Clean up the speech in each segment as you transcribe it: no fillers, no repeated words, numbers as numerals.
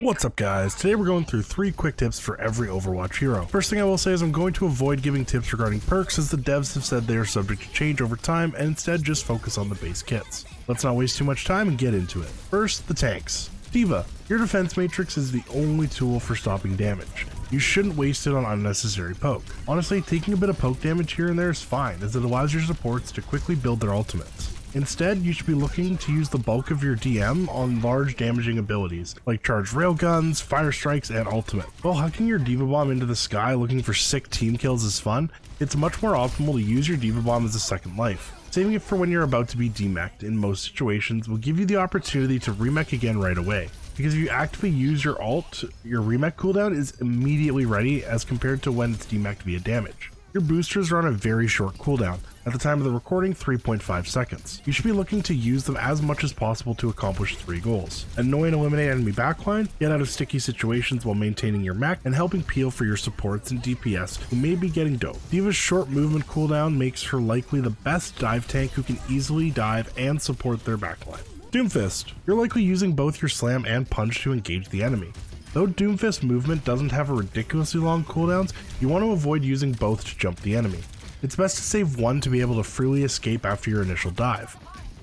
What's up guys, today we're going through 3 quick tips for every Overwatch hero. First thing I will say is I'm going to avoid giving tips regarding perks as the devs have said they are subject to change over time and instead just focus on the base kits. Let's not waste too much time and get into it. First, the tanks. D.Va, your defense matrix is the only tool for stopping damage. You shouldn't waste it on unnecessary poke. Honestly, taking a bit of poke damage here and there is fine as it allows your supports to quickly build their ultimates. Instead, you should be looking to use the bulk of your DM on large damaging abilities, like charged railguns, fire strikes, and ultimate. While hucking your D.Va bomb into the sky looking for sick team kills is fun, it's much more optimal to use your D.Va bomb as a second life. Saving it for when you're about to be demeched in most situations will give you the opportunity to remech again right away. Because if you actively use your ult, your remech cooldown is immediately ready as compared to when it's demeched via damage. Your boosters are on a very short cooldown, at the time of the recording 3.5 seconds. You should be looking to use them as much as possible to accomplish 3 goals. Annoy and eliminate enemy backline, get out of sticky situations while maintaining your mech, and helping peel for your supports and DPS who may be getting dope. D.Va's short movement cooldown makes her likely the best dive tank who can easily dive and support their backline. Doomfist, you're likely using both your slam and punch to engage the enemy. Though Doomfist movement doesn't have a ridiculously long cooldowns, you want to avoid using both to jump the enemy. It's best to save one to be able to freely escape after your initial dive.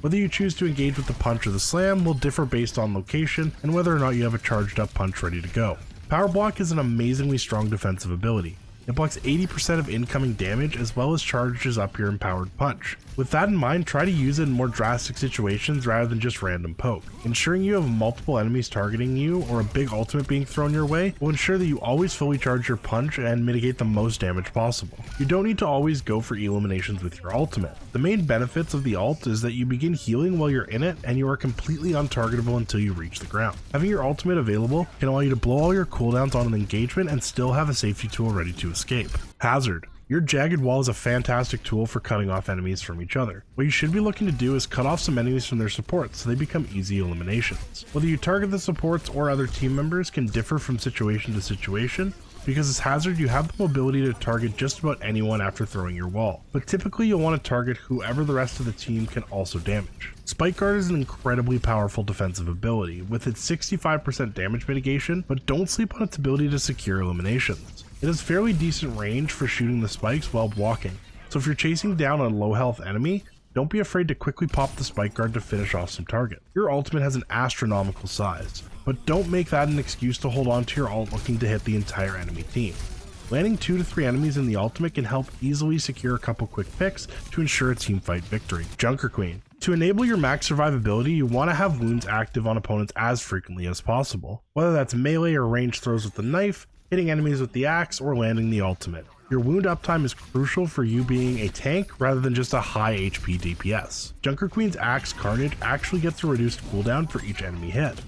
Whether you choose to engage with the punch or the slam will differ based on location and whether or not you have a charged up punch ready to go. Power Block is an amazingly strong defensive ability. It blocks 80% of incoming damage as well as charges up your empowered punch. With that in mind, try to use it in more drastic situations rather than just random poke. Ensuring you have multiple enemies targeting you or a big ultimate being thrown your way will ensure that you always fully charge your punch and mitigate the most damage possible. You don't need to always go for eliminations with your ultimate. The main benefits of the ult is that you begin healing while you're in it and you are completely untargetable until you reach the ground. Having your ultimate available can allow you to blow all your cooldowns on an engagement and still have a safety tool ready to escape. Hazard. Your Jagged Wall is a fantastic tool for cutting off enemies from each other. What you should be looking to do is cut off some enemies from their supports so they become easy eliminations. Whether you target the supports or other team members can differ from situation to situation. Because as Hazard, you have the mobility to target just about anyone after throwing your wall, but typically you'll want to target whoever the rest of the team can also damage. Spike Guard is an incredibly powerful defensive ability with its 65% damage mitigation, but don't sleep on its ability to secure eliminations. It has fairly decent range for shooting the spikes while blocking, so if you're chasing down a low health enemy, don't be afraid to quickly pop the Spike Guard to finish off some target. Your ultimate has an astronomical size, but don't make that an excuse to hold on to your ult looking to hit the entire enemy team. Landing 2 to 3 enemies in the ultimate can help easily secure a couple quick picks to ensure a teamfight victory. Junker Queen. To enable your max survivability, you want to have wounds active on opponents as frequently as possible, whether that's melee or range throws with the knife, hitting enemies with the axe, or landing the ultimate. Your wound uptime is crucial for you being a tank rather than just a high HP DPS. Junker Queen's Axe Carnage actually gets a reduced cooldown for each enemy hit.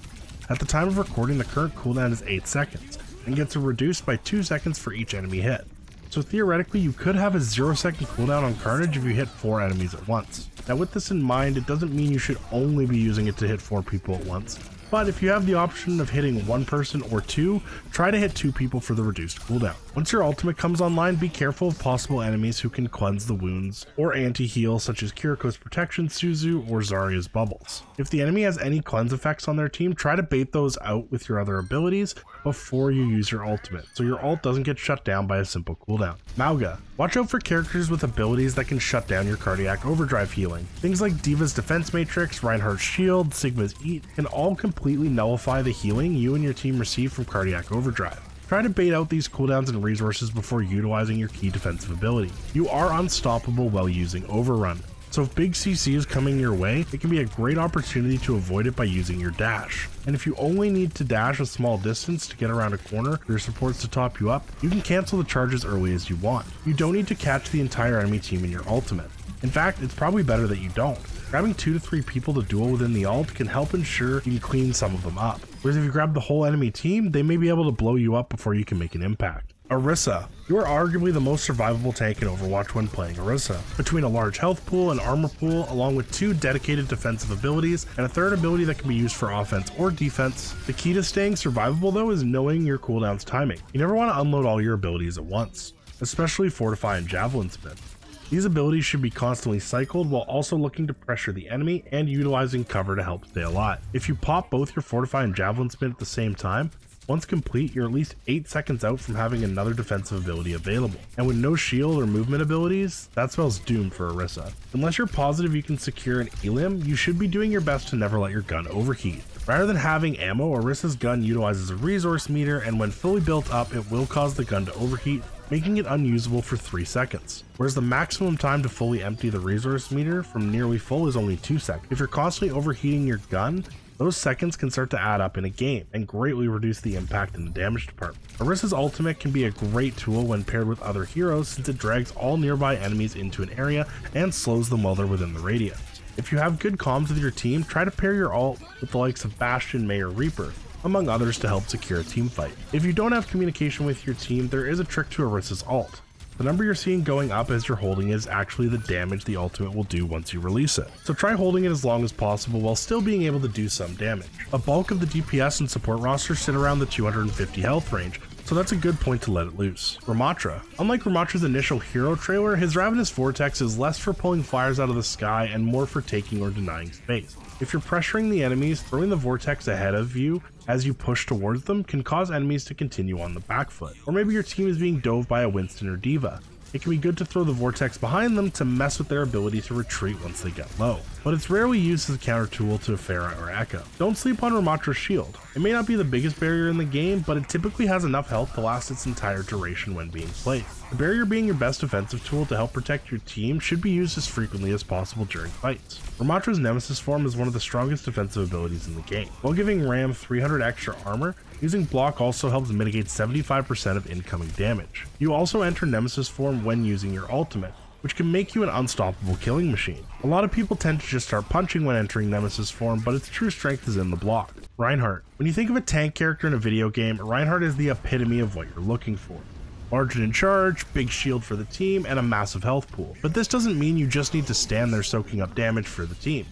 At the time of recording, the current cooldown is 8 seconds, and gets reduced by 2 seconds for each enemy hit. So theoretically, you could have a 0-second cooldown on Carnage if you hit 4 enemies at once. Now with this in mind, it doesn't mean you should only be using it to hit 4 people at once, but if you have the option of hitting 1 person or 2, try to hit 2 people for the reduced cooldown. Once your ultimate comes online, be careful of possible enemies who can cleanse the wounds or anti-heal such as Kiriko's Protection Suzu or Zarya's Bubbles. If the enemy has any cleanse effects on their team, try to bait those out with your other abilities before you use your ultimate, so your ult doesn't get shut down by a simple cooldown. Mauga. Watch out for characters with abilities that can shut down your cardiac overdrive healing. Things like D.Va's Defense Matrix, Reinhardt's Shield, Sigma's Eat can all completely nullify the healing you and your team receive from cardiac overdrive. Try to bait out these cooldowns and resources before utilizing your key defensive ability. You are unstoppable while using Overrun, so if big CC is coming your way, it can be a great opportunity to avoid it by using your dash. And if you only need to dash a small distance to get around a corner for your supports to top you up, you can cancel the charges early as you want. You don't need to catch the entire enemy team in your ultimate. In fact, it's probably better that you don't. Grabbing 2 to 3 people to duel within the ult can help ensure you can clean some of them up. Whereas if you grab the whole enemy team, they may be able to blow you up before you can make an impact. Orisa. You are arguably the most survivable tank in Overwatch when playing Orisa. Between a large health pool and armor pool, along with 2 dedicated defensive abilities, and a third ability that can be used for offense or defense, the key to staying survivable though is knowing your cooldown's timing. You never want to unload all your abilities at once, especially Fortify and Javelin Spin. These abilities should be constantly cycled while also looking to pressure the enemy and utilizing cover to help stay alive. If you pop both your Fortify and Javelin Spin at the same time, once complete, you're at least 8 seconds out from having another defensive ability available. And with no shield or movement abilities, that spell's doomed for Orisa. Unless you're positive you can secure an elim, you should be doing your best to never let your gun overheat. Rather than having ammo, Orisa's gun utilizes a resource meter, and when fully built up, it will cause the gun to overheat, making it unusable for 3 seconds. Whereas the maximum time to fully empty the resource meter from nearly full is only 2 seconds. If you're constantly overheating your gun, those seconds can start to add up in a game and greatly reduce the impact in the damage department. Orisa's ultimate can be a great tool when paired with other heroes, since it drags all nearby enemies into an area and slows them while they're within the radius. If you have good comms with your team, try to pair your ult with the likes of Bastion, May, or Reaper, among others, to help secure a team fight. If you don't have communication with your team, there is a trick to Orisa's ult. The number you're seeing going up as you're holding it is actually the damage the ultimate will do once you release it. So try holding it as long as possible while still being able to do some damage. A bulk of the DPS and support roster sit around the 250 health range, so that's a good point to let it loose. Ramatra. Unlike Ramatra's initial hero trailer, his Ravenous Vortex is less for pulling fires out of the sky and more for taking or denying space. If you're pressuring the enemies, throwing the vortex ahead of you as you push towards them can cause enemies to continue on the back foot. Or maybe your team is being dove by a Winston or Diva. It can be good to throw the vortex behind them to mess with their ability to retreat once they get low, but it's rarely used as a counter tool to Pharah or Echo. Don't sleep on Ramatra's shield. It may not be the biggest barrier in the game, but it typically has enough health to last its entire duration when being played. The barrier being your best defensive tool to help protect your team should be used as frequently as possible during fights. Ramatra's Nemesis form is one of the strongest defensive abilities in the game. While giving Ram 300 extra armor, using block also helps mitigate 75% of incoming damage. You also enter Nemesis form when using your ultimate, which can make you an unstoppable killing machine. A lot of people tend to just start punching when entering Nemesis form, but its true strength is in the block. Reinhardt. When you think of a tank character in a video game, Reinhardt is the epitome of what you're looking for. Margin in charge, big shield for the team, and a massive health pool. But this doesn't mean you just need to stand there soaking up damage for the team.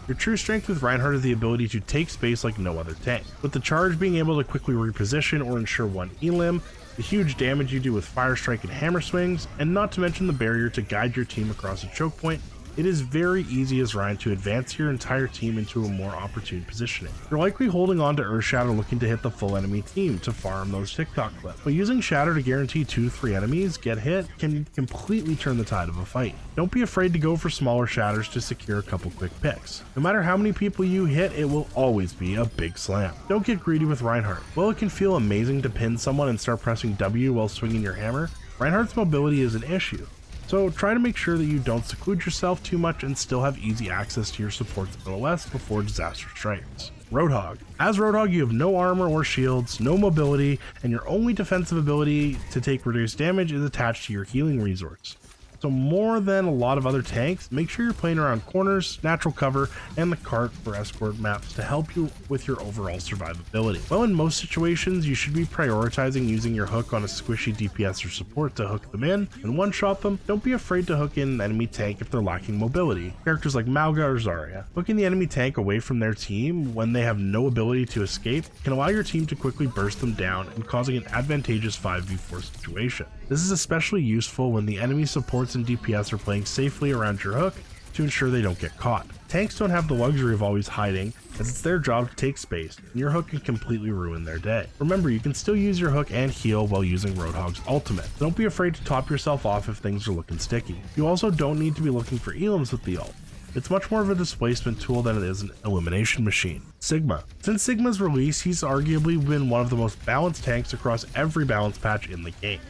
Your true strength with Reinhardt is the ability to take space like no other tank. With the charge being able to quickly reposition or ensure one elim, the huge damage you do with Fire Strike and Hammer Swings, and not to mention the barrier to guide your team across a choke point, it is very easy as Ryan to advance your entire team into a more opportune positioning. You're likely holding on to Earth Shatter looking to hit the full enemy team to farm those TikTok clips, but using Shatter to guarantee 2-3 enemies get hit can completely turn the tide of a fight. Don't be afraid to go for smaller shatters to secure a couple quick picks. No matter how many people you hit, it will always be a big slam. Don't get greedy with Reinhardt. While it can feel amazing to pin someone and start pressing W while swinging your hammer, Reinhardt's mobility is an issue. So try to make sure that you don't seclude yourself too much and still have easy access to your support's LOS before disaster strikes. Roadhog. As Roadhog, you have no armor or shields, no mobility, and your only defensive ability to take reduced damage is attached to your healing resource. So more than a lot of other tanks, make sure you're playing around corners, natural cover, and the cart for escort maps to help you with your overall survivability. Well, in most situations, you should be prioritizing using your hook on a squishy DPS or support to hook them in and one-shot them. Don't be afraid to hook in an enemy tank if they're lacking mobility. Characters like Mauga or Zarya. Hooking the enemy tank away from their team when they have no ability to escape can allow your team to quickly burst them down and causing an advantageous 5v4 situation. This is especially useful when the enemy supports and DPS are playing safely around your hook to ensure they don't get caught. Tanks don't have the luxury of always hiding, as it's their job to take space, and your hook can completely ruin their day. Remember, you can still use your hook and heal while using Roadhog's ultimate. Don't be afraid to top yourself off if things are looking sticky. You also don't need to be looking for elims with the ult. It's much more of a displacement tool than it is an elimination machine. Sigma. Since Sigma's release, he's arguably been one of the most balanced tanks across every balance patch in the game.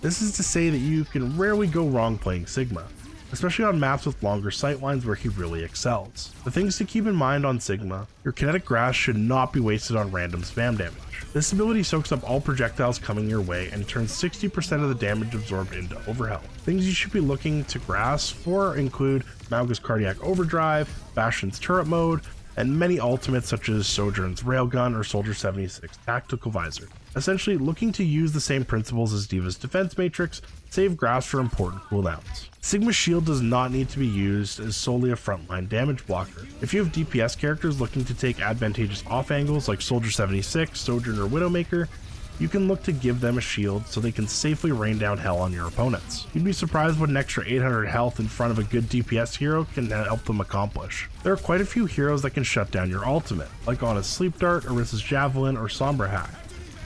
This is to say that you can rarely go wrong playing Sigma, especially on maps with longer sightlines where he really excels. The things to keep in mind on Sigma: your kinetic grass should not be wasted on random spam damage. This ability soaks up all projectiles coming your way and turns 60% of the damage absorbed into overhealth. Things you should be looking to grass for include Mauga's Cardiac Overdrive, Bastion's Turret Mode, and many ultimates such as Sojourn's Railgun or Soldier 76 Tactical Visor. Essentially, looking to use the same principles as Diva's Defense Matrix, save grass for important cooldowns. Sigma's shield does not need to be used as solely a frontline damage blocker. If you have DPS characters looking to take advantageous off angles like Soldier 76, Sojourn, or Widowmaker, you can look to give them a shield so they can safely rain down hell on your opponents. You'd be surprised what an extra 800 health in front of a good DPS hero can help them accomplish. There are quite a few heroes that can shut down your ultimate, like Ana's Sleep Dart, Orisa's Javelin, or Sombra Hack.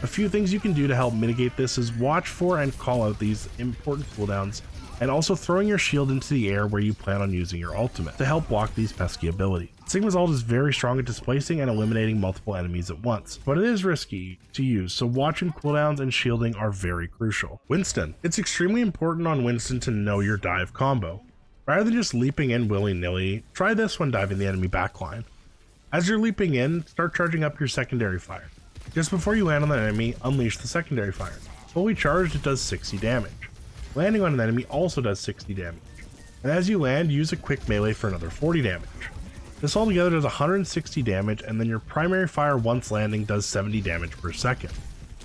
A few things you can do to help mitigate this is watch for and call out these important cooldowns, and also throwing your shield into the air where you plan on using your ultimate to help block these pesky abilities. Sigma's ult is very strong at displacing and eliminating multiple enemies at once, but it is risky to use, so watching cooldowns and shielding are very crucial. Winston. It's extremely important on Winston to know your dive combo. Rather than just leaping in willy-nilly, try this when diving the enemy backline. As you're leaping in, start charging up your secondary fire. Just before you land on the enemy, unleash the secondary fire. Fully charged, it does 60 damage. Landing on an enemy also does 60 damage. And as you land, use a quick melee for another 40 damage. This altogether does 160 damage, and then your primary fire once landing does 70 damage per second.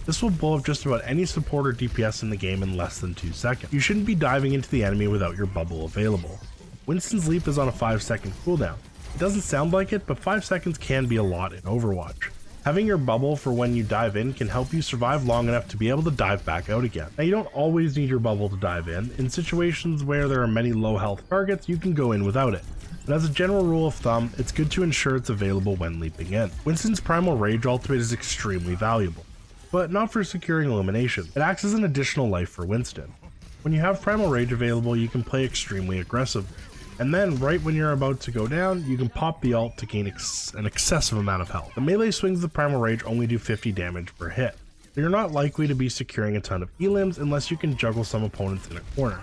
This will blow up just about any support or DPS in the game in less than 2 seconds. You shouldn't be diving into the enemy without your bubble available. Winston's leap is on a 5-second cooldown. It doesn't sound like it, but 5 seconds can be a lot in Overwatch. Having your bubble for when you dive in can help you survive long enough to be able to dive back out again. Now, you don't always need your bubble to dive in. In situations where there are many low health targets, you can go in without it. But as a general rule of thumb, it's good to ensure it's available when leaping in. Winston's Primal Rage ultimate is extremely valuable, but not for securing elimination. It acts as an additional life for Winston. When you have Primal Rage available, you can play extremely aggressively. And then, right when you're about to go down, you can pop the ult to gain an excessive amount of health. The melee swings of Primal Rage only do 50 damage per hit, so you're not likely to be securing a ton of elims unless you can juggle some opponents in a corner.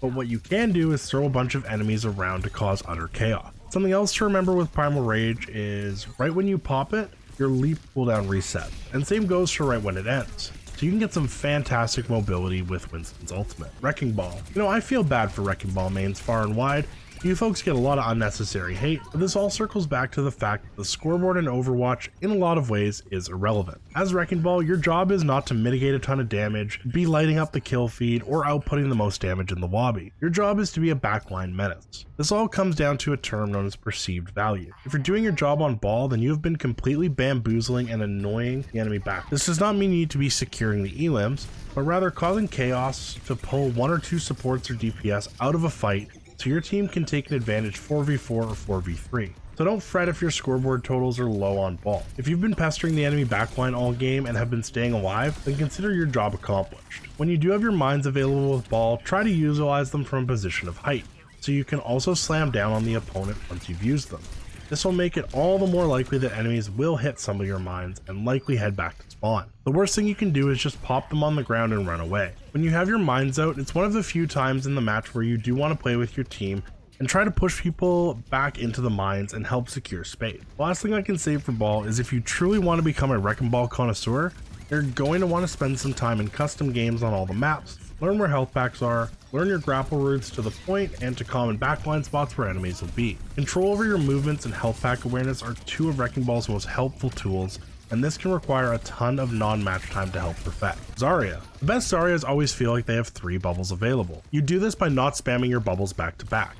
But what you can do is throw a bunch of enemies around to cause utter chaos. Something else to remember with Primal Rage is right when you pop it, your leap cooldown resets, and same goes for right when it ends. So you can get some fantastic mobility with Winston's ultimate. Wrecking Ball. I feel bad for Wrecking Ball mains far and wide. You folks get a lot of unnecessary hate, but this all circles back to the fact that the scoreboard in Overwatch, in a lot of ways, is irrelevant. As Wrecking Ball, your job is not to mitigate a ton of damage, be lighting up the kill feed, or outputting the most damage in the lobby. Your job is to be a backline menace. This all comes down to a term known as perceived value. If you're doing your job on ball, then you have been completely bamboozling and annoying the enemy back. This does not mean you need to be securing the elims, but rather causing chaos to pull 1 or 2 supports or DPS out of a fight so your team can take an advantage 4v4 or 4v3. So don't fret if your scoreboard totals are low on ball. If you've been pestering the enemy backline all game and have been staying alive, then consider your job accomplished. When you do have your mines available with ball, try to utilize them from a position of height, so you can also slam down on the opponent once you've used them. This will make it all the more likely that enemies will hit some of your mines and likely head back to spawn. The worst thing you can do is just pop them on the ground and run away. When you have your mines out, it's one of the few times in the match where you do want to play with your team and try to push people back into the mines and help secure space. The last thing I can say for ball is if you truly want to become a Wrecking Ball connoisseur, you're going to want to spend some time in custom games on all the maps, learn where health packs are, learn your grapple routes to the point and to common backline spots where enemies will be. Control over your movements and health pack awareness are 2 of Wrecking Ball's most helpful tools, and this can require a ton of non-match time to help perfect. Zarya. The best Zaryas always feel like they have 3 bubbles available. You do this by not spamming your bubbles back to back.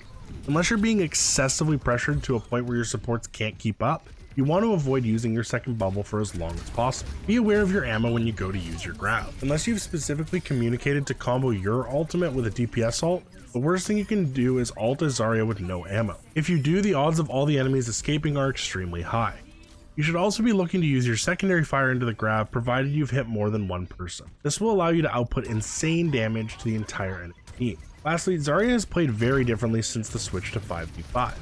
Unless you're being excessively pressured to a point where your supports can't keep up, you want to avoid using your second bubble for as long as possible. Be aware of your ammo when you go to use your grab. Unless you've specifically communicated to combo your ultimate with a DPS ult, the worst thing you can do is ult a Zarya with no ammo. If you do, the odds of all the enemies escaping are extremely high. You should also be looking to use your secondary fire into the grab provided you've hit more than one person. This will allow you to output insane damage to the entire enemy team. Lastly, Zarya has played very differently since the switch to 5v5.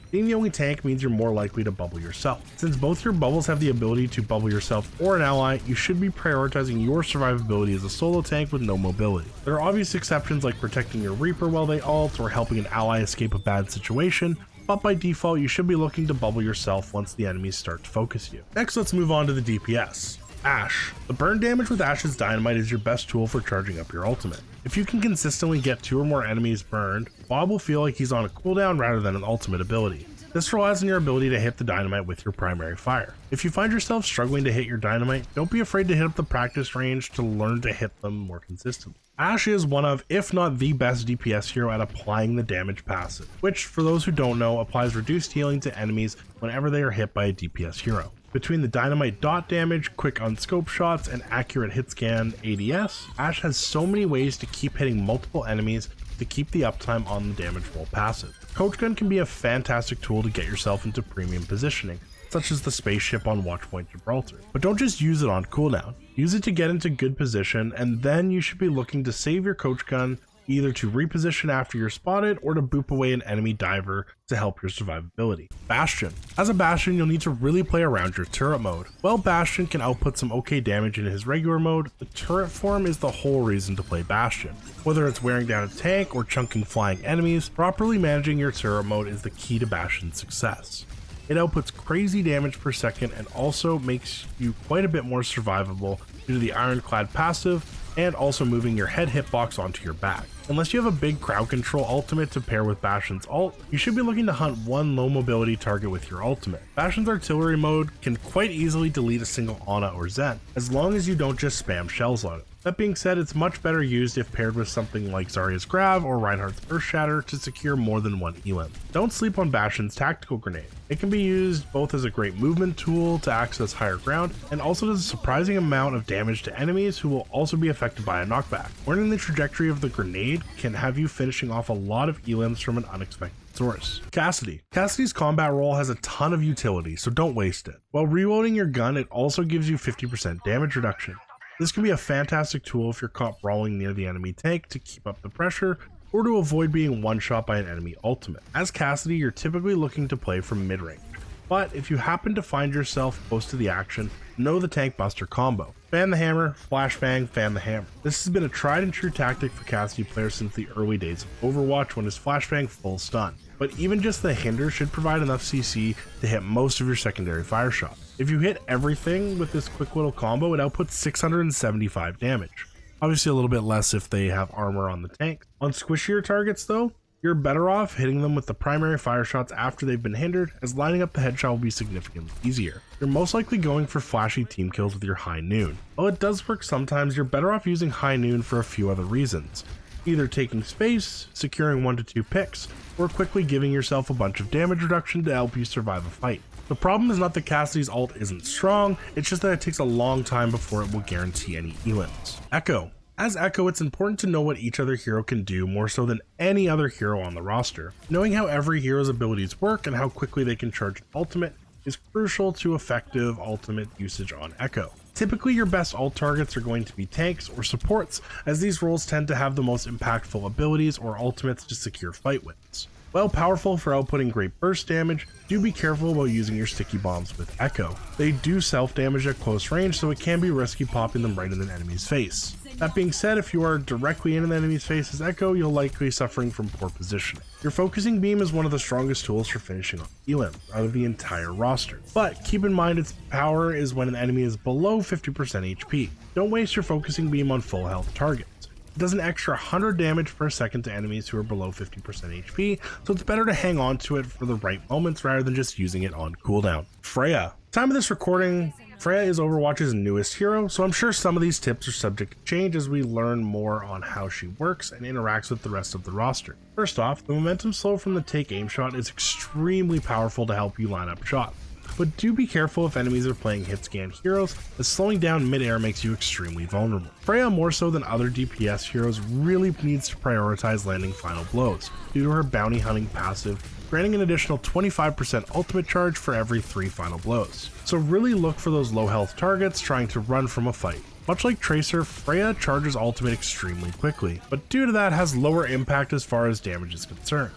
Being the only tank means you're more likely to bubble yourself. Since both your bubbles have the ability to bubble yourself or an ally, you should be prioritizing your survivability as a solo tank with no mobility. There are obvious exceptions like protecting your Reaper while they ult or helping an ally escape a bad situation, but by default you should be looking to bubble yourself once the enemies start to focus you. Next, let's move on to the DPS. Ashe. The burn damage with Ashe's dynamite is your best tool for charging up your ultimate. If you can consistently get 2 or more enemies burned, Bob will feel like he's on a cooldown rather than an ultimate ability. This relies on your ability to hit the dynamite with your primary fire. If you find yourself struggling to hit your dynamite, don't be afraid to hit up the practice range to learn to hit them more consistently. Ashe is one of, if not the best DPS hero at applying the damage passive, which, for those who don't know, applies reduced healing to enemies whenever they are hit by a DPS hero. Between the dynamite dot damage, quick unscope shots, and accurate hit scan ADS, Ashe has so many ways to keep hitting multiple enemies to keep the uptime on the damage roll passive. Coach Gun can be a fantastic tool to get yourself into premium positioning, such as the spaceship on Watchpoint Gibraltar. But don't just use it on cooldown. Use it to get into good position, and then you should be looking to save your Coach Gun either to reposition after you're spotted or to boop away an enemy diver to help your survivability. Bastion. As a Bastion, you'll need to really play around your turret mode. While Bastion can output some okay damage in his regular mode, the turret form is the whole reason to play Bastion. Whether it's wearing down a tank or chunking flying enemies, properly managing your turret mode is the key to Bastion's success. It outputs crazy damage per second and also makes you quite a bit more survivable due to the Ironclad passive and also moving your head hitbox onto your back. Unless you have a big crowd control ultimate to pair with Bastion's ult, you should be looking to hunt one low mobility target with your ultimate. Bastion's artillery mode can quite easily delete a single Ana or Zen, as long as you don't just spam shells on it. That being said, it's much better used if paired with something like Zarya's Grav or Reinhardt's Earth Shatter to secure more than one elim. Don't sleep on Bastion's tactical grenade. It can be used both as a great movement tool to access higher ground, and also does a surprising amount of damage to enemies who will also be affected by a knockback. Learning the trajectory of the grenade can have you finishing off a lot of elims from an unexpected source. Cassidy. Cassidy's combat role has a ton of utility, so don't waste it. While reloading your gun, it also gives you 50% damage reduction. This can be a fantastic tool if you're caught brawling near the enemy tank to keep up the pressure, or to avoid being one-shot by an enemy ultimate. As Cassidy, you're typically looking to play from mid-range, but if you happen to find yourself close to the action, know the tank buster combo. Fan the hammer, flashbang, fan the hammer. This has been a tried and true tactic for Cassidy players since the early days of Overwatch when his flashbang full stun. But even just the hinder should provide enough CC to hit most of your secondary fire shots. If you hit everything with this quick little combo, it outputs 675 damage. Obviously a little bit less if they have armor on the tank. On squishier targets though, you're better off hitting them with the primary fire shots after they've been hindered, as lining up the headshot will be significantly easier. You're most likely going for flashy team kills with your high noon. While it does work sometimes, you're better off using high noon for a few other reasons. Either taking space, securing 1 to 2 picks, or quickly giving yourself a bunch of damage reduction to help you survive a fight. The problem is not that Cassidy's ult isn't strong, it's just that it takes a long time before it will guarantee any elims. Echo. As Echo, it's important to know what each other hero can do more so than any other hero on the roster. Knowing how every hero's abilities work and how quickly they can charge an ultimate is crucial to effective ultimate usage on Echo. Typically your best ult targets are going to be tanks or supports, as these roles tend to have the most impactful abilities or ultimates to secure fight wins. While powerful for outputting great burst damage, do be careful while using your sticky bombs with Echo. They do self-damage at close range, so it can be risky popping them right in an enemy's face. That being said, if you are directly in an enemy's face as Echo, you'll likely be suffering from poor positioning. Your focusing beam is one of the strongest tools for finishing off elim out of the entire roster, but keep in mind its power is when an enemy is below 50% HP. Don't waste your focusing beam on full health targets. It does an extra 100 damage per second to enemies who are below 50% HP, so it's better to hang on to it for the right moments rather than just using it on cooldown. Freya. Time of this recording, Freya is Overwatch's newest hero, so I'm sure some of these tips are subject to change as we learn more on how she works and interacts with the rest of the roster. First off, the momentum slow from the take aim shot is extremely powerful to help you line up shots. But do be careful if enemies are playing hit scan heroes, as slowing down mid-air makes you extremely vulnerable. Freya, more so than other DPS heroes, really needs to prioritize landing final blows, due to her bounty hunting passive, granting an additional 25% ultimate charge for every 3 final blows. So really look for those low health targets trying to run from a fight. Much like Tracer, Freya charges ultimate extremely quickly, but due to that has lower impact as far as damage is concerned.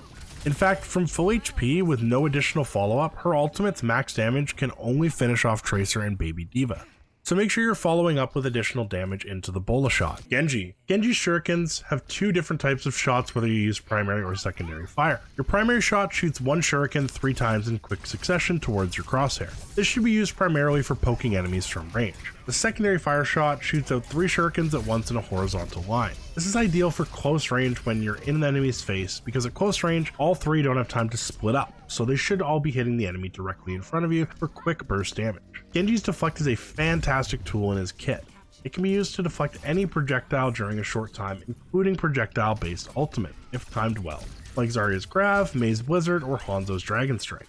In fact, from full HP with no additional follow-up, her ultimate's max damage can only finish off Tracer and Baby D.Va. So make sure you're following up with additional damage into the bola shot. Genji. Genji's shurikens have 2 different types of shots whether you use primary or secondary fire. Your primary shot shoots 1 shuriken 3 times in quick succession towards your crosshair. This should be used primarily for poking enemies from range. The secondary fire shot shoots out 3 shurikens at once in a horizontal line. This is ideal for close range when you're in an enemy's face, because at close range, all 3 don't have time to split up, so they should all be hitting the enemy directly in front of you for quick burst damage. Genji's deflect is a fantastic tool in his kit. It can be used to deflect any projectile during a short time, including projectile-based ultimate, if timed well, like Zarya's Grav, Maze Blizzard, or Hanzo's Dragon Strike.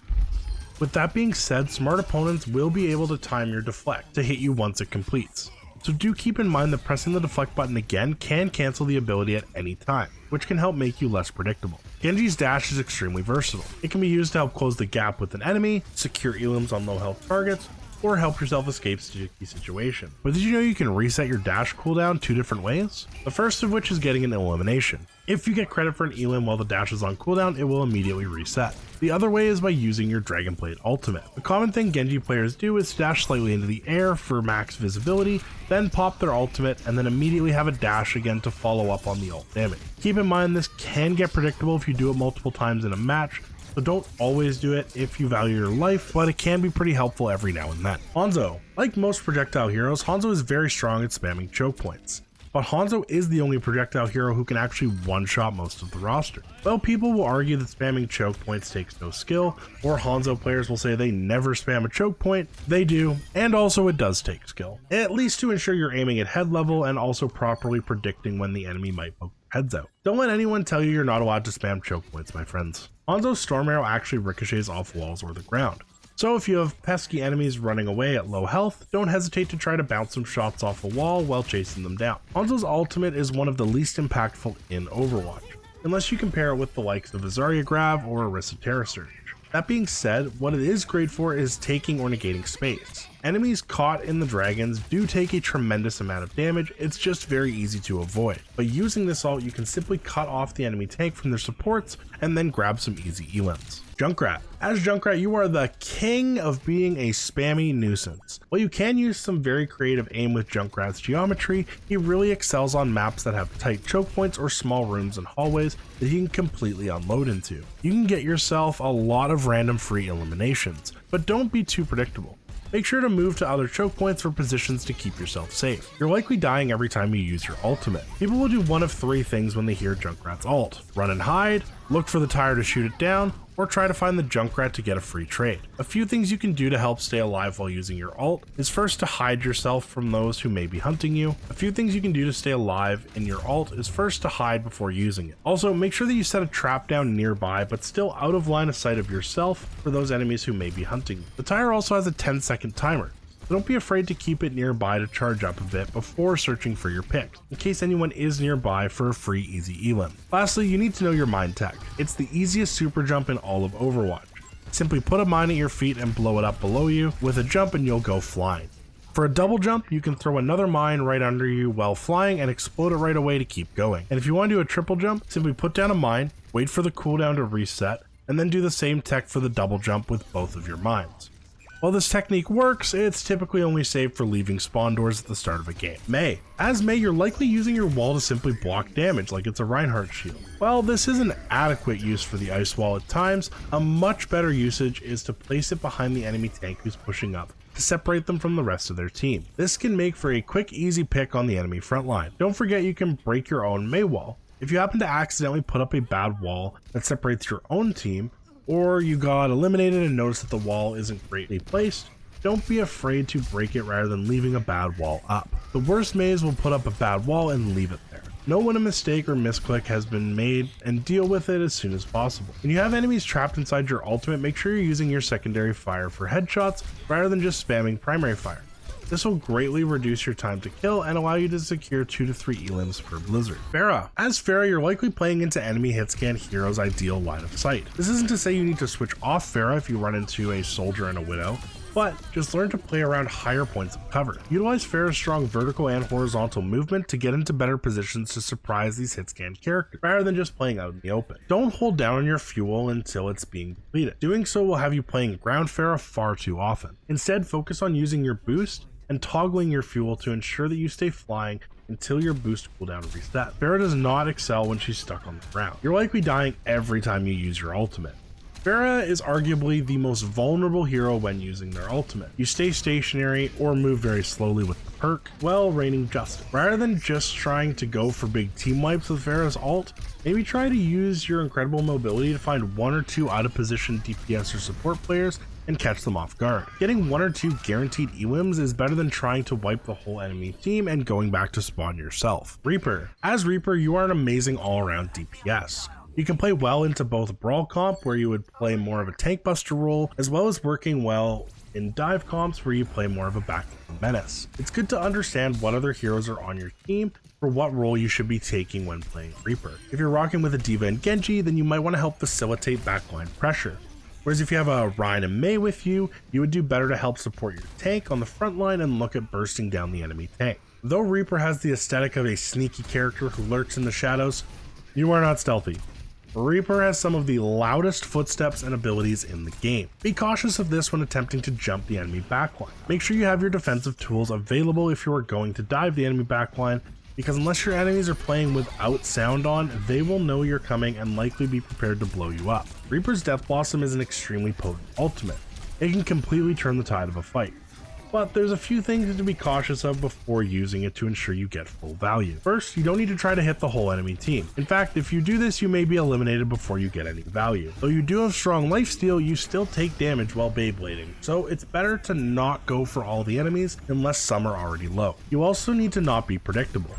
With that being said, smart opponents will be able to time your deflect to hit you once it completes. So do keep in mind that pressing the deflect button again can cancel the ability at any time, which can help make you less predictable. Genji's dash is extremely versatile. It can be used to help close the gap with an enemy, secure elims on low health targets, or help yourself escape sticky situation. But did you know you can reset your dash cooldown 2 different ways? The first of which is getting an elimination. If you get credit for an elim while the dash is on cooldown, it will immediately reset. The other way is by using your Dragon Blade ultimate. A common thing Genji players do is dash slightly into the air for max visibility, then pop their ultimate, and then immediately have a dash again to follow up on the ult damage. Keep in mind this can get predictable if you do it multiple times in a match, so don't always do it if you value your life, but it can be pretty helpful every now and then. Hanzo. Like most projectile heroes, Hanzo is very strong at spamming choke points. But Hanzo is the only projectile hero who can actually one-shot most of the roster. Well, people will argue that spamming choke points takes no skill, or Hanzo players will say they never spam a choke point. They do, and also it does take skill, at least to ensure you're aiming at head level and also properly predicting when the enemy might poke your heads out. Don't let anyone tell you you're not allowed to spam choke points, my friends. Hanzo's Storm Arrow actually ricochets off walls or the ground. So if you have pesky enemies running away at low health, don't hesitate to try to bounce some shots off a wall while chasing them down. Hanzo's ultimate is one of the least impactful in Overwatch, unless you compare it with the likes of a Zarya Grab or Orisa Terra Surge. That being said, what it is great for is taking or negating space. Enemies caught in the dragons do take a tremendous amount of damage, it's just very easy to avoid. But using this ult, you can simply cut off the enemy tank from their supports and then grab some easy elims. Junkrat. As Junkrat, you are the king of being a spammy nuisance. While you can use some very creative aim with Junkrat's geometry, he really excels on maps that have tight choke points or small rooms and hallways that he can completely unload into. You can get yourself a lot of random free eliminations, but don't be too predictable. Make sure to move to other choke points or positions to keep yourself safe. You're likely dying every time you use your ultimate. People will do one of 3 things when they hear Junkrat's ult: run and hide, look for the tire to shoot it down, or try to find the Junkrat to get a free trade. A few things you can do to help stay alive while using your ult is first to hide yourself from those who may be hunting you. A few things you can do to stay alive in your ult is first to hide before using it. Also, make sure that you set a trap down nearby but still out of line of sight of yourself for those enemies who may be hunting you. The tire also has a 10-second timer, so don't be afraid to keep it nearby to charge up a bit before searching for your picks, in case anyone is nearby for a free easy elim. Lastly, you need to know your mine tech. It's the easiest super jump in all of Overwatch. Simply put a mine at your feet and blow it up below you with a jump and you'll go flying. For a double jump, you can throw another mine right under you while flying and explode it right away to keep going. And if you want to do a triple jump, simply put down a mine, wait for the cooldown to reset, and then do the same tech for the double jump with both of your mines. While this technique works, it's typically only saved for leaving spawn doors at the start of a game. Mei. As Mei, you're likely using your wall to simply block damage like it's a Reinhardt shield. While this is an adequate use for the ice wall at times, a much better usage is to place it behind the enemy tank who's pushing up to separate them from the rest of their team. This can make for a quick, easy pick on the enemy front line. Don't forget you can break your own Mei wall. If you happen to accidentally put up a bad wall that separates your own team, or you got eliminated and notice that the wall isn't greatly placed, don't be afraid to break it rather than leaving a bad wall up. The worst Meis will put up a bad wall and leave it there. Know when a mistake or misclick has been made and deal with it as soon as possible. When you have enemies trapped inside your ultimate, make sure you're using your secondary fire for headshots rather than just spamming primary fire. This will greatly reduce your time to kill and allow you to secure 2 to 3 elims per blizzard. Pharah. As Pharah, you're likely playing into enemy hitscan hero's ideal line of sight. This isn't to say you need to switch off Pharah if you run into a soldier and a widow, but just learn to play around higher points of cover. Utilize Pharah's strong vertical and horizontal movement to get into better positions to surprise these hitscan characters, rather than just playing out in the open. Don't hold down on your fuel until it's being depleted. Doing so will have you playing ground Pharah far too often. Instead, focus on using your boost and toggling your fuel to ensure that you stay flying until your boost cooldown resets. Pharah does not excel when she's stuck on the ground. You're likely dying every time you use your ultimate. Pharah is arguably the most vulnerable hero when using their ultimate. You stay stationary or move very slowly with the perk while raining justice. Rather than just trying to go for big team wipes with Pharah's ult, maybe try to use your incredible mobility to find 1 or 2 out of position DPS or support players and catch them off guard. Getting 1 or 2 guaranteed elims is better than trying to wipe the whole enemy team and going back to spawn yourself. Reaper. As Reaper, you are an amazing all-around DPS. You can play well into both Brawl comp, where you would play more of a tank buster role, as well as working well in dive comps where you play more of a backline menace. It's good to understand what other heroes are on your team for what role you should be taking when playing Reaper. If you're rocking with a D.Va and Genji, then you might want to help facilitate backline pressure. Whereas if you have a Ryan and Mei with you, you would do better to help support your tank on the front line and look at bursting down the enemy tank. Though Reaper has the aesthetic of a sneaky character who lurks in the shadows, you are not stealthy. Reaper has some of the loudest footsteps and abilities in the game. Be cautious of this when attempting to jump the enemy backline. Make sure you have your defensive tools available if you are going to dive the enemy backline, because unless your enemies are playing without sound on, they will know you're coming and likely be prepared to blow you up. Reaper's Death Blossom is an extremely potent ultimate. It can completely turn the tide of a fight. But there's a few things to be cautious of before using it to ensure you get full value. First, you don't need to try to hit the whole enemy team. In fact, if you do this, you may be eliminated before you get any value. Though you do have strong lifesteal, you still take damage while Beyblading, so it's better to not go for all the enemies unless some are already low. You also need to not be predictable.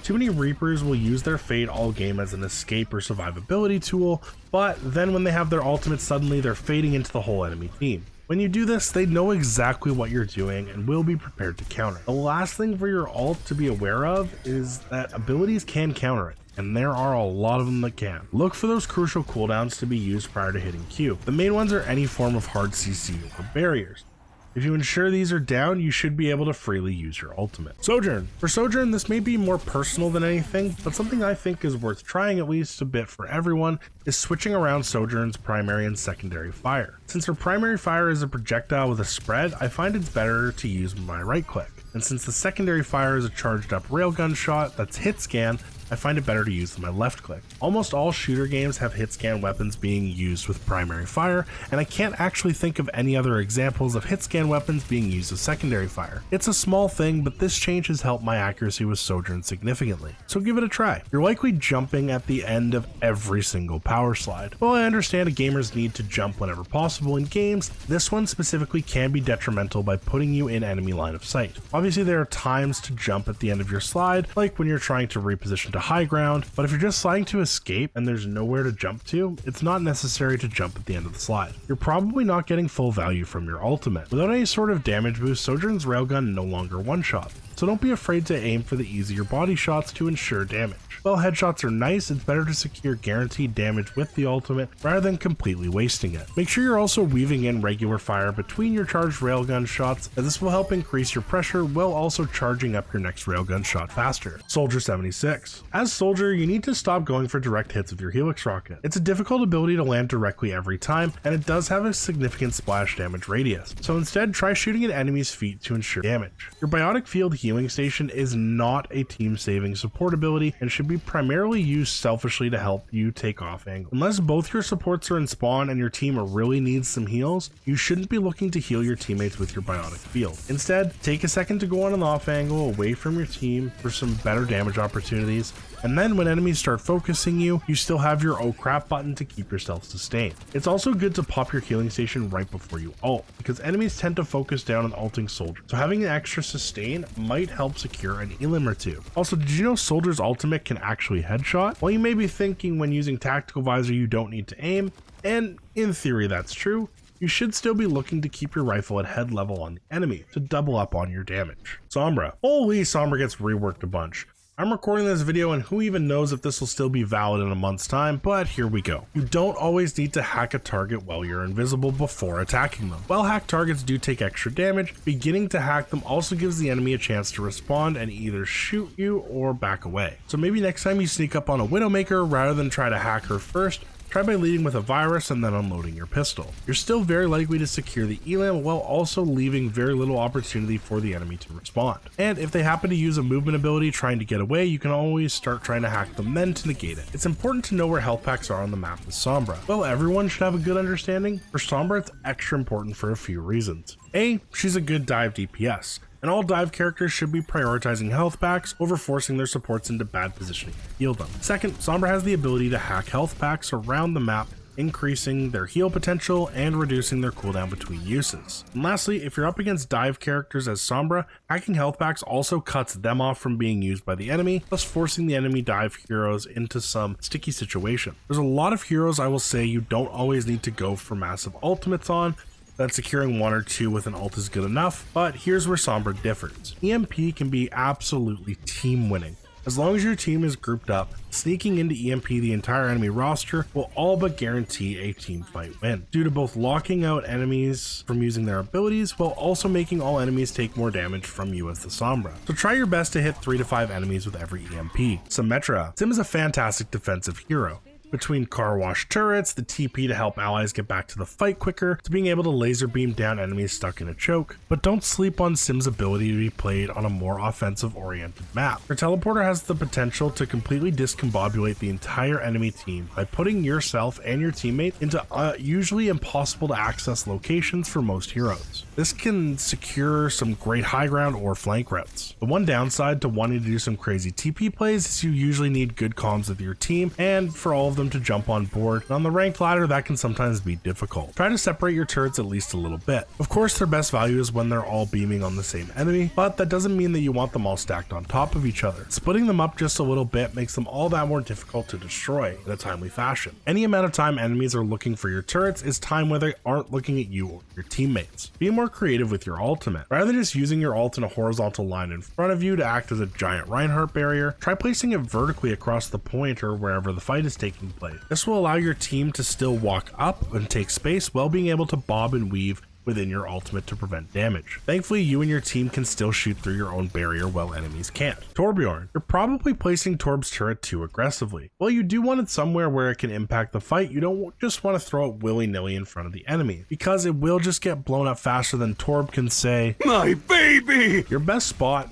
Too many Reapers will use their Fade all game as an escape or survivability tool, but then when they have their ultimate, suddenly they're fading into the whole enemy team. When you do this, they know exactly what you're doing and will be prepared to counter. The last thing for your ult to be aware of is that abilities can counter it, and there are a lot of them that can. Look for those crucial cooldowns to be used prior to hitting Q. The main ones are any form of hard CC or barriers. If you ensure these are down, you should be able to freely use your ultimate. Sojourn. For Sojourn, this may be more personal than anything, but something I think is worth trying at least a bit for everyone is switching around Sojourn's primary and secondary fire. Since her primary fire is a projectile with a spread, I find it's better to use my right click. And since the secondary fire is a charged up railgun shot that's hit scan, I find it better to use my left click. Almost all shooter games have hit scan weapons being used with primary fire, and I can't actually think of any other examples of hit scan weapons being used with secondary fire. It's a small thing, but this change has helped my accuracy with Sojourn significantly, so give it a try. You're likely jumping at the end of every single power slide. While I understand a gamer's need to jump whenever possible in games, this one specifically can be detrimental by putting you in enemy line of sight. Obviously there are times to jump at the end of your slide, like when you're trying to reposition to high ground, but if you're just sliding to escape and there's nowhere to jump to, it's not necessary to jump at the end of the slide. You're probably not getting full value from your ultimate. Without any sort of damage boost, Sojourn's railgun no longer one-shot, so don't be afraid to aim for the easier body shots to ensure damage. While headshots are nice, it's better to secure guaranteed damage with the ultimate rather than completely wasting it. Make sure you're also weaving in regular fire between your charged railgun shots, as this will help increase your pressure while also charging up your next railgun shot faster. Soldier 76. As Soldier, you need to stop going for direct hits with your Helix rocket. It's a difficult ability to land directly every time, and it does have a significant splash damage radius, so instead try shooting at enemies' feet to ensure damage. Your Biotic Field healing station is not a team-saving support ability and should be primarily used selfishly to help you take off angle. Unless both your supports are in spawn and your team really needs some heals, you shouldn't be looking to heal your teammates with your Biotic Field. Instead, take a second to go on an off angle away from your team for some better damage opportunities, and then when enemies start focusing you, you still have your oh crap button to keep yourself sustained. It's also good to pop your healing station right before you ult, because enemies tend to focus down on ulting Soldier, so having an extra sustain might help secure an elim or two. Also, did you know Soldier's ultimate can actually headshot? While you may be thinking when using Tactical Visor you don't need to aim, and in theory that's true, you should still be looking to keep your rifle at head level on the enemy to double up on your damage. Sombra. Holy, Sombra gets reworked a bunch. I'm recording this video and who even knows if this will still be valid in a month's time, but here we go. You don't always need to hack a target while you're invisible before attacking them. While hacked targets do take extra damage, beginning to hack them also gives the enemy a chance to respond and either shoot you or back away. So maybe next time you sneak up on a Widowmaker, rather than try to hack her first, try by leading with a virus and then unloading your pistol. You're still very likely to secure the elim while also leaving very little opportunity for the enemy to respond. And if they happen to use a movement ability trying to get away, you can always start trying to hack them then to negate it. It's important to know where health packs are on the map with Sombra. Well, everyone should have a good understanding. For Sombra, it's extra important for a few reasons. A, she's a good dive DPS, and all dive characters should be prioritizing health packs over forcing their supports into bad positioning to heal them. Second, Sombra has the ability to hack health packs around the map increasing their heal potential and reducing their cooldown between uses. And lastly, if you're up against dive characters as Sombra, hacking health packs also cuts them off from being used by the enemy, thus forcing the enemy dive heroes into some sticky situation. There's a lot of heroes I will say you don't always need to go for massive ultimates on, that securing 1 or 2 with an ult is good enough, but here's where Sombra differs. EMP can be absolutely team winning. As long as your team is grouped up, sneaking into EMP the entire enemy roster will all but guarantee a team fight win, due to both locking out enemies from using their abilities while also making all enemies take more damage from you as the Sombra. So try your best to hit 3 to 5 enemies with every EMP. Symmetra. Sim is a fantastic defensive hero. Between car wash turrets, the TP to help allies get back to the fight quicker, to being able to laser beam down enemies stuck in a choke. But don't sleep on Sim's ability to be played on a more offensive oriented map. Her teleporter has the potential to completely discombobulate the entire enemy team by putting yourself and your teammates into usually impossible to access locations for most heroes. This can secure some great high ground or flank routes. The one downside to wanting to do some crazy TP plays is you usually need good comms with your team and for all of them to jump on board, and on the ranked ladder that can sometimes be difficult. Try to separate your turrets at least a little bit. Of course their best value is when they're all beaming on the same enemy, but that doesn't mean that you want them all stacked on top of each other. Splitting them up just a little bit makes them all that more difficult to destroy in a timely fashion. Any amount of time enemies are looking for your turrets is time where they aren't looking at you or your teammates. Be more creative with your ultimate. Rather than just using your ult in a horizontal line in front of you to act as a giant Reinhardt barrier, try placing it vertically across the point or wherever the fight is taking place. This will allow your team to still walk up and take space while being able to bob and weave within your ultimate to prevent damage. Thankfully, you and your team can still shoot through your own barrier while enemies can't. Torbjorn. You're probably placing Torb's turret too aggressively. While you do want it somewhere where it can impact the fight, you don't just want to throw it willy-nilly in front of the enemy, because it will just get blown up faster than Torb can say, "My baby!" The best spot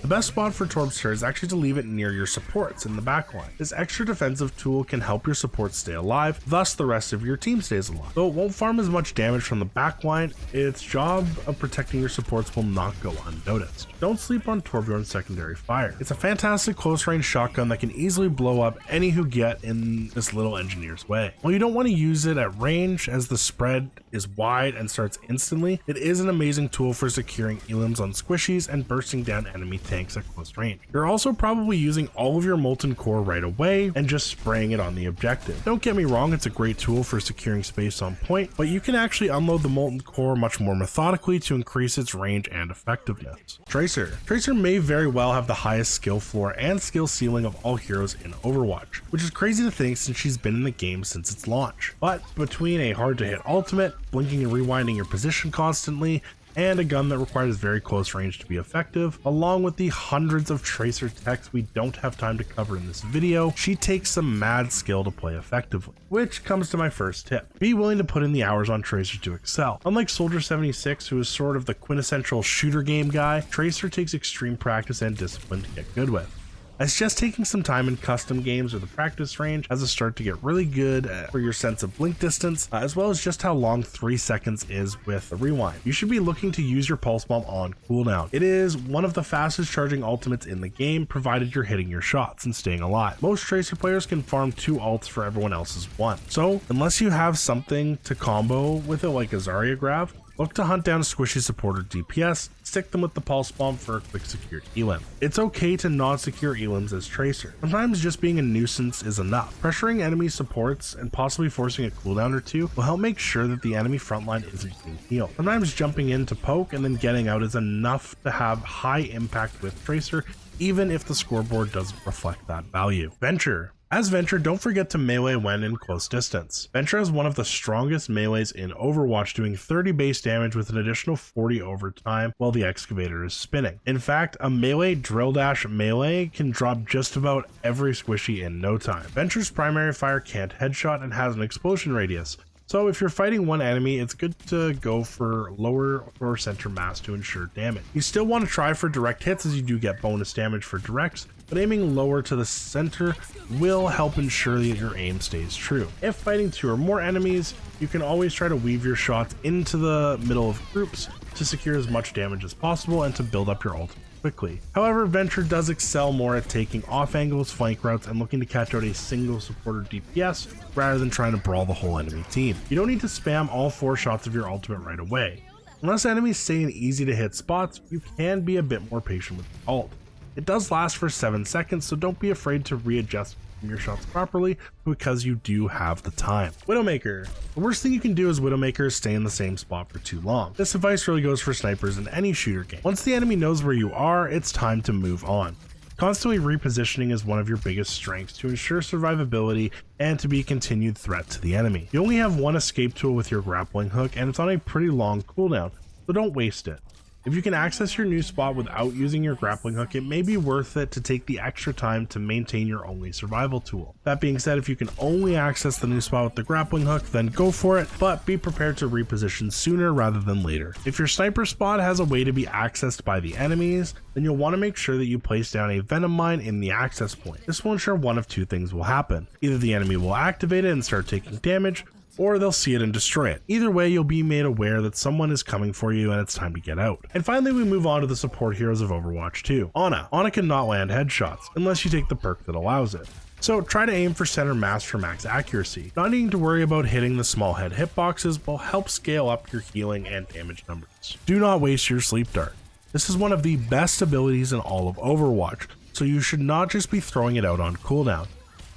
for Torb's turret is actually to leave it near your supports in the backline. This extra defensive tool can help your supports stay alive, thus the rest of your team stays alive. Though it won't farm as much damage from the backline, its job of protecting your supports will not go unnoticed. Don't sleep on Torbjorn's secondary fire. It's a fantastic close range shotgun that can easily blow up any who get in this little engineer's way. While you don't want to use it at range as the spread is wide and starts instantly, it is an amazing tool for securing elims on squishies and bursting down enemy tanks at close range. You're also probably using all of your molten core right away and just spraying it on the objective. Don't get me wrong, it's a great tool for securing space on point, but you can actually unload the molten core much more methodically to increase its range and effectiveness. Tracer may very well have the highest skill floor and skill ceiling of all heroes in Overwatch, which is crazy to think since she's been in the game since its launch. But between a hard to hit ultimate, blinking and rewinding your position constantly, and a gun that requires very close range to be effective, along with the hundreds of Tracer techs we don't have time to cover in this video, she takes some mad skill to play effectively. Which comes to my first tip. Be willing to put in the hours on Tracer to excel. Unlike Soldier 76, who is sort of the quintessential shooter game guy, Tracer takes extreme practice and discipline to get good with. It's just taking some time in custom games or the practice range as a start to get really good for your sense of blink distance, as well as just how long 3 seconds is with the rewind. You should be looking to use your pulse bomb on cooldown. It is one of the fastest charging ultimates in the game, provided you're hitting your shots and staying alive. Most Tracer players can farm 2 ults for everyone else's 1. So unless you have something to combo with it like a Zarya grab, look to hunt down a squishy supporter DPS, stick them with the pulse bomb for a quick secured elim. It's okay to not secure elims as Tracer. Sometimes just being a nuisance is enough. Pressuring enemy supports and possibly forcing a cooldown or 2 will help make sure that the enemy frontline isn't being healed. Sometimes jumping in to poke and then getting out is enough to have high impact with Tracer, even if the scoreboard doesn't reflect that value. Venture. As Venture, don't forget to melee when in close distance. Venture is one of the strongest melees in Overwatch, doing 30 base damage with an additional 40 over time while the excavator is spinning. In fact, a melee drill dash melee can drop just about every squishy in no time. Venture's primary fire can't headshot and has an explosion radius. So if you're fighting one enemy, it's good to go for lower or center mass to ensure damage. You still want to try for direct hits as you do get bonus damage for directs, but aiming lower to the center will help ensure that your aim stays true. If fighting 2 or more enemies, you can always try to weave your shots into the middle of groups to secure as much damage as possible and to build up your ultimate quickly. However, Venture does excel more at taking off angles, flank routes, and looking to catch out a single supporter DPS rather than trying to brawl the whole enemy team. You don't need to spam all 4 shots of your ultimate right away. Unless enemies stay in easy to hit spots, you can be a bit more patient with the ult. It does last for 7 seconds, so don't be afraid to readjust your shots properly because you do have the time. Widowmaker. The worst thing you can do as Widowmaker is stay in the same spot for too long. This advice really goes for snipers in any shooter game. Once the enemy knows where you are, it's time to move on. Constantly repositioning is one of your biggest strengths to ensure survivability and to be a continued threat to the enemy. You only have one escape tool with your grappling hook, and it's on a pretty long cooldown, so don't waste it. If you can access your new spot without using your grappling hook, it may be worth it to take the extra time to maintain your only survival tool. That being said, if you can only access the new spot with the grappling hook, then go for it, but be prepared to reposition sooner rather than later. If your sniper spot has a way to be accessed by the enemies, then you'll want to make sure that you place down a venom mine in the access point. This will ensure one of 2 things will happen. Either the enemy will activate it and start taking damage, or they'll see it and destroy it. Either way, you'll be made aware that someone is coming for you and it's time to get out. And finally, we move on to the support heroes of Overwatch 2. Ana. Ana cannot land headshots, unless you take the perk that allows it. So try to aim for center mass for max accuracy. Not needing to worry about hitting the small head hitboxes will help scale up your healing and damage numbers. Do not waste your sleep dart. This is one of the best abilities in all of Overwatch, so you should not just be throwing it out on cooldown.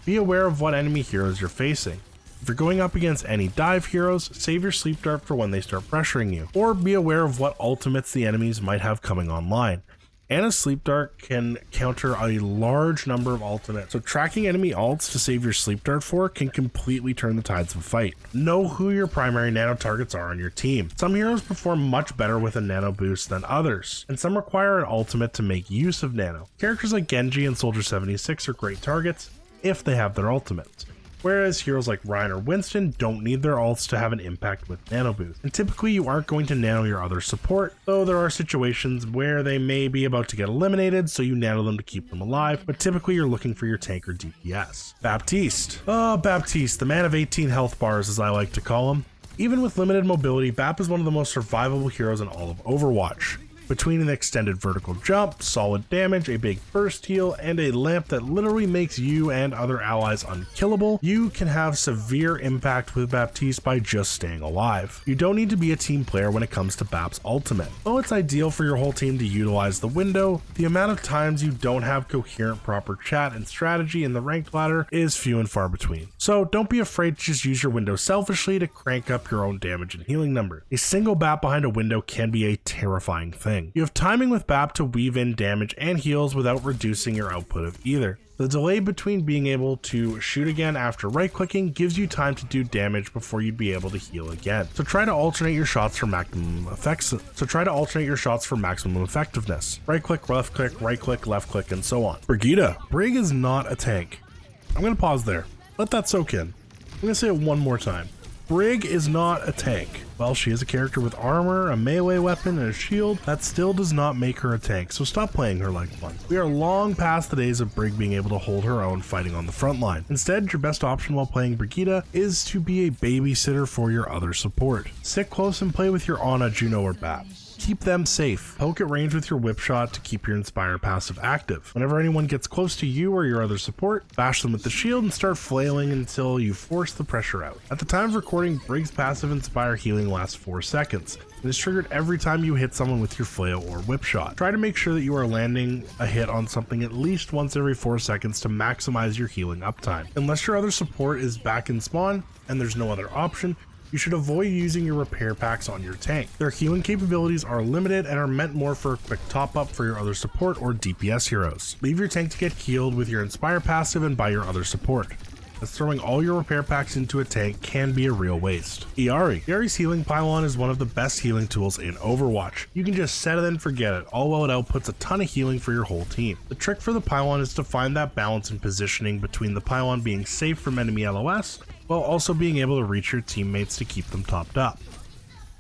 Be aware of what enemy heroes you're facing. If you're going up against any dive heroes, save your sleep dart for when they start pressuring you, or be aware of what ultimates the enemies might have coming online. Ana's sleep dart can counter a large number of ultimates, so tracking enemy ults to save your sleep dart for can completely turn the tides of a fight. Know who your primary nano targets are on your team. Some heroes perform much better with a nano boost than others, and some require an ultimate to make use of nano. Characters like Genji and Soldier 76 are great targets if they have their ultimates, whereas heroes like Ryan or Winston don't need their ults to have an impact with nano boost. And typically you aren't going to nano your other support, though there are situations where they may be about to get eliminated, so you nano them to keep them alive, but typically you're looking for your tank or DPS. Baptiste. Oh, Baptiste, the man of 18 health bars as I like to call him. Even with limited mobility, Bap is one of the most survivable heroes in all of Overwatch. Between an extended vertical jump, solid damage, a big burst heal, and a lamp that literally makes you and other allies unkillable, you can have severe impact with Baptiste by just staying alive. You don't need to be a team player when it comes to Bap's ultimate. Though it's ideal for your whole team to utilize the window, the amount of times you don't have coherent proper chat and strategy in the ranked ladder is few and far between. So don't be afraid to just use your window selfishly to crank up your own damage and healing number. A single Bap behind a window can be a terrifying thing. You have timing with Bap to weave in damage and heals without reducing your output of either. The delay between being able to shoot again after right clicking gives you time to do damage before you'd be able to heal again. So try to alternate your shots for maximum effectiveness. Right click, left click, and so on. Brigitte. Brig is not a tank. I'm gonna pause there. Let that soak in. I'm gonna say it one more time. Brig is not a tank. Well, she is a character with armor, a melee weapon, and a shield. That still does not make her a tank, so stop playing her like one. We are long past the days of Brig being able to hold her own fighting on the front line. Instead, your best option while playing Brigitte is to be a babysitter for your other support. Sit close and play with your Ana, Juno, or Bap. Keep them safe. Poke at range with your whip shot to keep your Inspire passive active. Whenever anyone gets close to you or your other support, bash them with the shield and start flailing until you force the pressure out. At the time of recording, Brig's passive Inspire healing lasts 4 seconds. It is triggered every time you hit someone with your flail or whip shot. Try to make sure that you are landing a hit on something at least once every 4 seconds to maximize your healing uptime. Unless your other support is back in spawn and there's no other option, you should avoid using your repair packs on your tank. Their healing capabilities are limited and are meant more for a quick top up for your other support or DPS heroes. Leave your tank to get healed with your Inspire passive and by your other support, as throwing all your repair packs into a tank can be a real waste. Iari. Iari's healing pylon is one of the best healing tools in Overwatch. You can just set it and forget it, all while it outputs a ton of healing for your whole team. The trick for the pylon is to find that balance and positioning between the pylon being safe from enemy LOS, while also being able to reach your teammates to keep them topped up.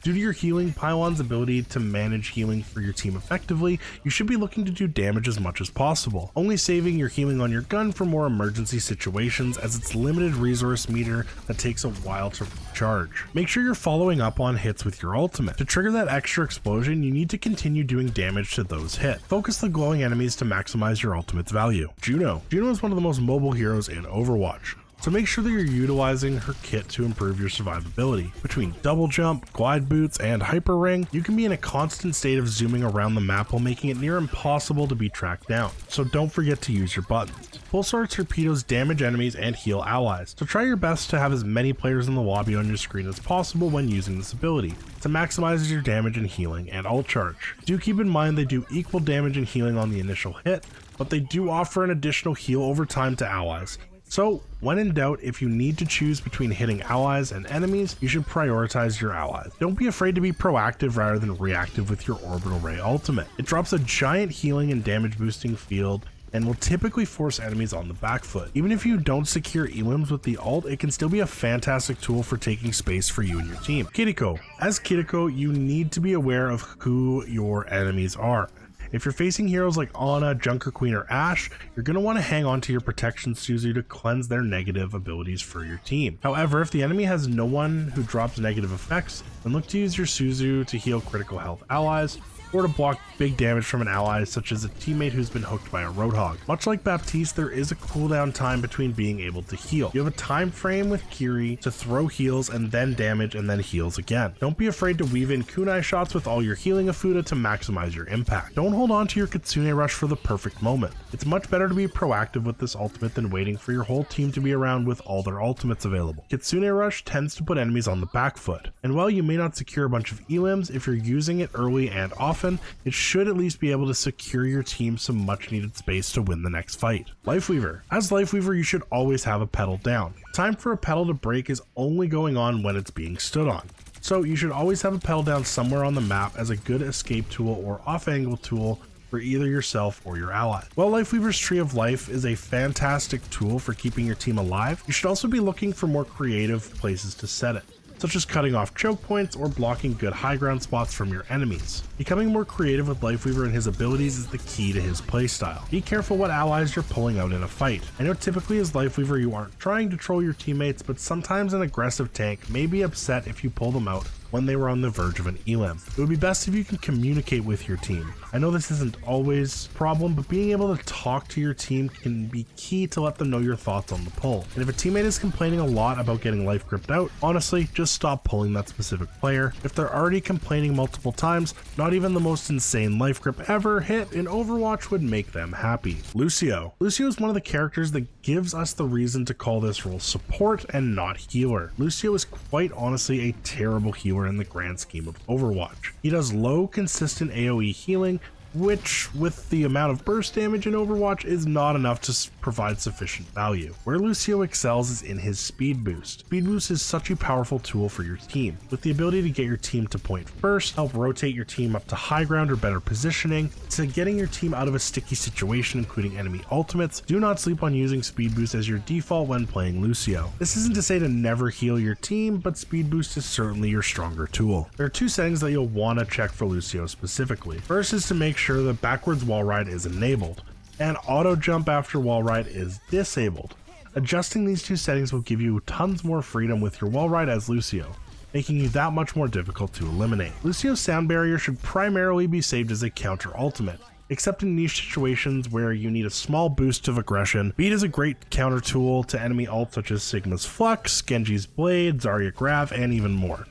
Due to your healing pylon's ability to manage healing for your team effectively, you should be looking to do damage as much as possible, only saving your healing on your gun for more emergency situations as it's limited resource meter that takes a while to recharge. Make sure you're following up on hits with your ultimate. To trigger that extra explosion, you need to continue doing damage to those hits. Focus the glowing enemies to maximize your ultimate's value. Juno is one of the most mobile heroes in Overwatch, so make sure that you're utilizing her kit to improve your survivability. Between double jump, glide boots, and hyper ring, you can be in a constant state of zooming around the map while making it near impossible to be tracked down, so don't forget to use your buttons. Pulsar torpedoes damage enemies and heal allies, so try your best to have as many players in the lobby on your screen as possible when using this ability, to maximize your damage and healing and ult charge. Do keep in mind they do equal damage and healing on the initial hit, but they do offer an additional heal over time to allies. So, when in doubt, if you need to choose between hitting allies and enemies, you should prioritize your allies. Don't be afraid to be proactive rather than reactive with your Orbital Ray ultimate. It drops a giant healing and damage boosting field and will typically force enemies on the back foot. Even if you don't secure elims with the ult, it can still be a fantastic tool for taking space for you and your team. Kiriko. As Kiriko, you need to be aware of who your enemies are. If you're facing heroes like Ana, Junker Queen, or Ashe, you're going to want to hang on to your protection Suzu to cleanse their negative abilities for your team. However, if the enemy has no one who drops negative effects, then look to use your Suzu to heal critical health allies, or to block big damage from an ally such as a teammate who's been hooked by a Roadhog. Much like Baptiste, there is a cooldown time between being able to heal. You have a time frame with Kiri to throw heals and then damage and then heals again. Don't be afraid to weave in kunai shots with all your healing Afuda to maximize your impact. Don't hold on to your Kitsune Rush for the perfect moment. It's much better to be proactive with this ultimate than waiting for your whole team to be around with all their ultimates available. Kitsune Rush tends to put enemies on the back foot, and while you may not secure a bunch of elims, if you're using it early and often, it should at least be able to secure your team some much needed space to win the next fight. Lifeweaver. As Lifeweaver, you should always have a pedal down. Time for a pedal to break is only going on when it's being stood on. So you should always have a pedal down somewhere on the map as a good escape tool or off-angle tool for either yourself or your ally. While Lifeweaver's Tree of Life is a fantastic tool for keeping your team alive, you should also be looking for more creative places to set it, such as cutting off choke points or blocking good high ground spots from your enemies. Becoming more creative with Lifeweaver and his abilities is the key to his playstyle. Be careful what allies you're pulling out in a fight. I know typically as Lifeweaver you aren't trying to troll your teammates, but sometimes an aggressive tank may be upset if you pull them out when they were on the verge of an elim. It would be best if you can communicate with your team. I know this isn't always a problem, but being able to talk to your team can be key to let them know your thoughts on the pull. And if a teammate is complaining a lot about getting life gripped out, honestly, just stop pulling that specific player. If they're already complaining multiple times, not even the most insane life grip ever hit in Overwatch would make them happy. Lucio. Lucio is one of the characters that gives us the reason to call this role support and not healer. Lucio is quite honestly a terrible healer in the grand scheme of Overwatch. He does low, consistent AoE healing, which with the amount of burst damage in Overwatch is not enough to provide sufficient value. Where Lucio excels is in his speed boost. Speed boost is such a powerful tool for your team, with the ability to get your team to point first, help rotate your team up to high ground or better positioning, to getting your team out of a sticky situation including enemy ultimates. Do not sleep on using speed boost as your default when playing Lucio. This isn't to say to never heal your team, but speed boost is certainly your stronger tool. There are two settings that you'll want to check for Lucio specifically. First is to make sure the backwards wall ride is enabled, and auto jump after wall ride is disabled. Adjusting these two settings will give you tons more freedom with your wall ride as Lucio, making you that much more difficult to eliminate. Lucio's sound barrier should primarily be saved as a counter ultimate, except in niche situations where you need a small boost of aggression. Beat is a great counter tool to enemy ults such as Sigma's Flux, Genji's Blade, Zarya Grav, and even more.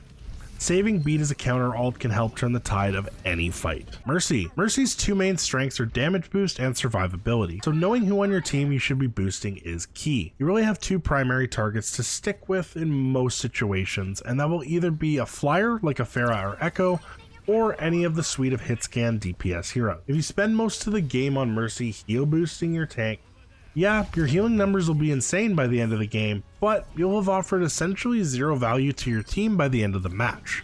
Saving Beat as a counter ult can help turn the tide of any fight. Mercy. Mercy's two main strengths are damage boost and survivability, so knowing who on your team you should be boosting is key. You really have two primary targets to stick with in most situations, and that will either be a flyer like a Pharah or Echo, or any of the suite of hitscan DPS heroes. If you spend most of the game on Mercy heal boosting your tank, yeah, your healing numbers will be insane by the end of the game, but you'll have offered essentially zero value to your team by the end of the match.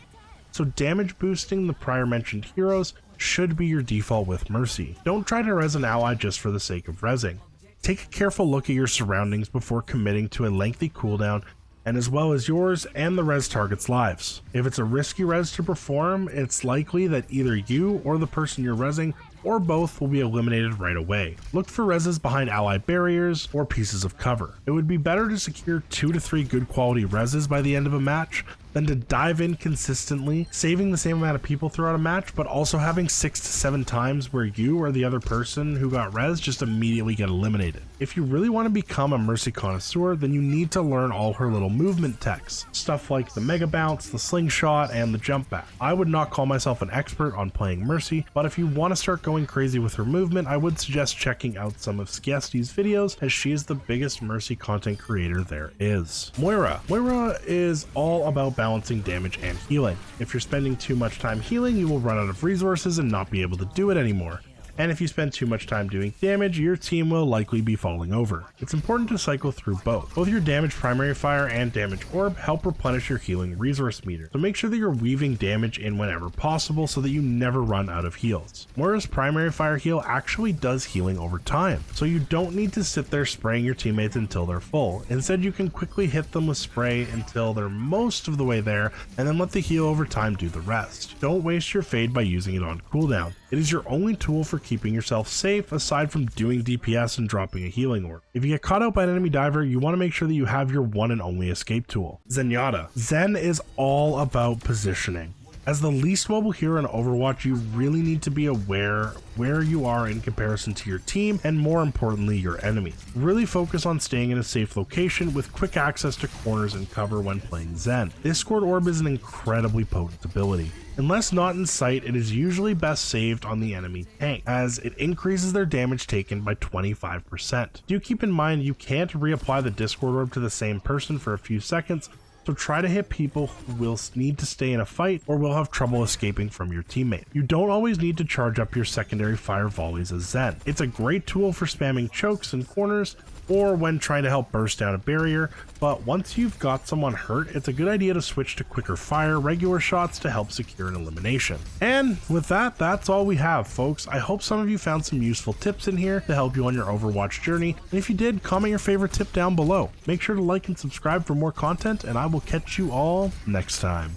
So damage boosting the prior mentioned heroes should be your default with Mercy. Don't try to res an ally just for the sake of resing. Take a careful look at your surroundings before committing to a lengthy cooldown and as well as yours and the res target's lives. If it's a risky res to perform, it's likely that either you or the person you're resing or both will be eliminated right away. Look for reses behind ally barriers or pieces of cover. It would be better to secure 2 to 3 good quality reses by the end of a match than to dive in consistently, saving the same amount of people throughout a match, but also having 6 to 7 times where you or the other person who got res just immediately get eliminated. If you really want to become a Mercy connoisseur, then you need to learn all her little movement techs, stuff like the mega bounce, the slingshot, and the jump back. I would not call myself an expert on playing Mercy, but if you want to start going crazy with her movement, I would suggest checking out some of Skiesti's videos, as she is the biggest Mercy content creator there is. Moira is all about balancing damage and healing. If you're spending too much time healing, you will run out of resources and not be able to do it anymore. And if you spend too much time doing damage, your team will likely be falling over. It's important to cycle through both. Both your damage primary fire and damage orb help replenish your healing resource meter, so make sure that you're weaving damage in whenever possible so that you never run out of heals. Moira's primary fire heal actually does healing over time, so you don't need to sit there spraying your teammates until they're full. Instead, you can quickly hit them with spray until they're most of the way there, and then let the heal over time do the rest. Don't waste your fade by using it on cooldown. It is your only tool for keeping yourself safe aside from doing DPS and dropping a healing orb. If you get caught out by an enemy diver, you want to make sure that you have your one and only escape tool, Zenyatta. Zen is all about positioning. As the least mobile hero in Overwatch, you really need to be aware where you are in comparison to your team and, more importantly, your enemy. Really focus on staying in a safe location with quick access to corners and cover when playing Zen. This Discord Orb is an incredibly potent ability. Unless not in sight, it is usually best saved on the enemy tank, as it increases their damage taken by 25%. Do keep in mind you can't reapply the Discord Orb to the same person for a few seconds, so try to hit people who will need to stay in a fight or will have trouble escaping from your teammate. You don't always need to charge up your secondary fire volleys as Zen. It's a great tool for spamming chokes and corners or when trying to help burst down a barrier, but once you've got someone hurt, it's a good idea to switch to quicker fire regular shots to help secure an elimination. And with that, that's all we have, folks. I hope some of you found some useful tips in here to help you on your Overwatch journey, and if you did, comment your favorite tip down below. Make sure to like and subscribe for more content, and I will catch you all next time.